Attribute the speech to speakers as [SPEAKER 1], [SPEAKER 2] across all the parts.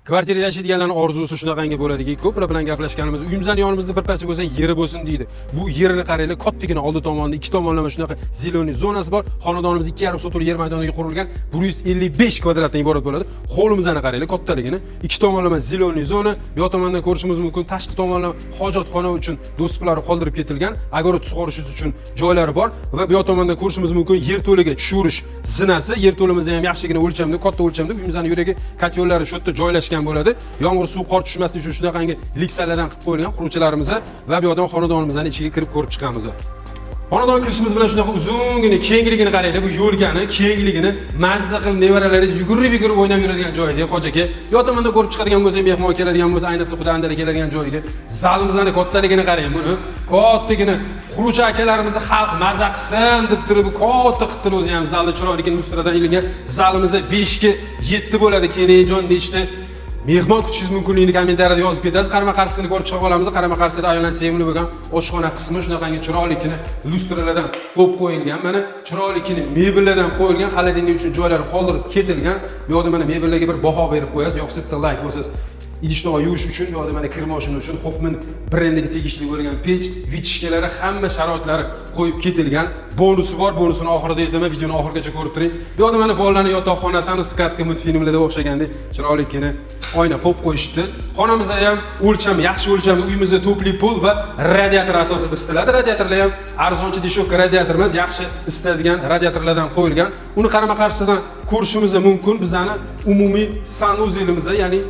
[SPEAKER 1] Kvartira yashaydiganlarning orzusi shunaqangi bo'ladiki, ko'plar bilan gaplashganimiz, uyimizdan yonimizda bir parcha bo'lsa, yeri bo'lsin deydi. Bu yerini qaranglar, kattagina oldi tomonda ikki tomonlama shunaqa ziloniy zonasi bor. Xonadonimiz 2,5 sotuli yer maydoniga qurilgan 155 kvadratdan iborat bo'ladi. Hovlimizni qaranglar, kattaligini. Ikki tomonlama ziloniy zona, bu tomondan ko'rishimiz mumkin. Tashqi tomonlama hojatxona uchun do'stlar qoldirib ketilgan, agorot sug'orish uchun joylari bor va bu tomondan ko'rishimiz mumkin yerto'laga tushirish zinasi. Yerto'limiz ham yaxshigina o'lchamda, katta o'lchamda, uyimizning yuragi katyollari shu yerda joylashgan bo'ladi. Yomg'ir suv qor tushmasligi uchun shunaqangi liksalardan qilib qo'yilgan quruvchilarimiz va bu yoqdan xonadonimizning ichiga kirib ko'rib chiqamiz. Xonadon kirishimiz bilan shunaqa uzungina, kengligini qaranglar, bu yo'lgani, kengligini mazza qilib nevaralaringiz yugurib o'ynab yuradigan joyida, hojaga. Yo tomonda ko'rib chiqadigan bo'lsa, mehmon keladigan bo'lsa, ayniqsa xudo andali keladigan joyida. Zalimizning kattaligini qarang buni. Kattagina quruvchi akalarimizni xalq mazza qilsin deb turib, katta qilib o'zi ham zalda chiroyligini mustradan ilingan. Zalimiz 5 ga 7 bo'ladi, Kenejon nechta mehmon kutishingiz mumkinligini kommentariyada yozib ketasiz. Qarama-qarshisini ko'rib chiqib olamiz. Qarama-qarshisida ayollar sevimli bo'lgan oshxona qismi shunaqangi chiroylikini lustralardan qo'yib qo'yilgan. Mana chiroylikini mebellardan qo'yilgan, xolodilnik uchun joylari qoldirib ketilgan. Bu yoqda mana mebellarga bir baho berib qo'yasiz. Yo'qsa bitta like bo'lsangiz, idishni yuvish uchun, yo'qda mana kir moshina uchun Hoffman brendiga tegishli bo'lgan pech, vichishkalari, hamma sharoitlari qo'yib ketilgan. Bonusi bor, bonusini oxirida aytaman, videoni oxirigacha ko'rib turing. Bu yoqda mana bolalarning yotoqxonasi, Skaska multfilmlarida o'xshagandek chiroylikini oyna qo'yib qo'yishdi. Xonamizda ham o'lcham, yaxshi o'lchamli, uyimizda topli pol va radiator asosida isitiladi. Radiatorlar ham arzonchi deshovka radiator emas, yaxshi isitadigan radiatorlardan qo'yilgan. Uni qarama-qarshisidan ko'rishimiz mumkin. Bizning umumiy sanuzelimiz, ya'ni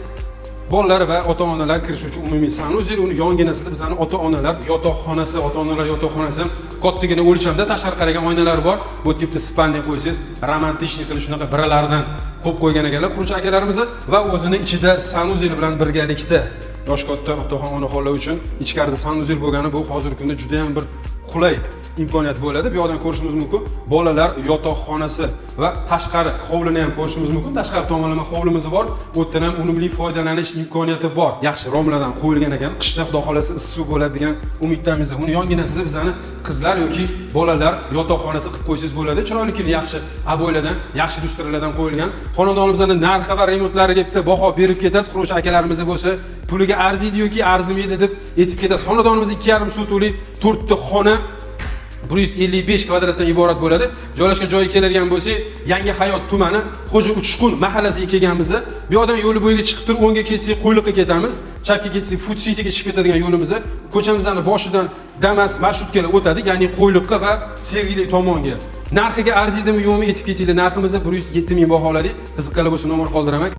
[SPEAKER 1] bolalar va ota-onalar kirish uchun umumiy sanuzel, uni yonginasida bizning ota-onalar yotoqxonasi, ota-onalar yotoqxonasi kattagina o'lchamda tashqari qaragan oynalar bor. Bu tipda spalniy qo'ysangiz, romantik qilib shunaqa biralardan qo'yib qo'ygan ekanlar quruvchi akalarimiz va o'zini ichida sanuzel bilan birgalikda yosh katta onaxonlar uchun ichkarida sanuzel bo'lgani bu hozirgi kunda juda ham bir qulay imkoniyat bo'ladi. Bu yoqdan ko'rishimiz mumkin. Bolalar yotoqxonasi va tashqari hovlini ham ko'rishimiz mumkin. Tashqari tomonlama hovlimiz bor. Bu yerdan ham unumli foydalanish imkoniyati bor. Yaxshi romlardan qo'yilgan ekan. Qishda xudo xolasa issiq bo'ladi degan umiddamiz. Uni yonginasida bizning qizlar yoki bolalar yotoqxonasi qilib qo'ysangiz bo'ladi. Chiroylikini yaxshi aboylardan, yaxshi lustralardan qo'yilgan. Xonadonimizning narxi va remontlariga bitta baho berib ketasiz. Quruvchi akalarimiz bo'lsa, puliga arziydi yoki arzimaydi deb aytib ketasiz. Xonadonimiz 2,5 sotuli 4 ta xona 155 kvadratdan iborat bo'ladi. Joylashgan joyi keladigan bo'lsak, Yangi Hayot tumani Xo'ja Uchqun mahallasiga kelganmiz. Bu yoqdan yo'li bo'yiga chiqib turib, o'ngga ketsak Qo'yliqqa ketamiz. Chapga ketsak Food Cityga chiqib ketadigan yo'limiz. Ko'chamizning boshidan Damas marshrutkalar o'tadi, ya'ni Qo'yliqqa va Sergeli tomonga. Narxiga arziydimi yo'qmi aytib ketinglar. Narximizni 107 ming baholadik. Qiziqqanlar bo'lsa nomer qoldiraman.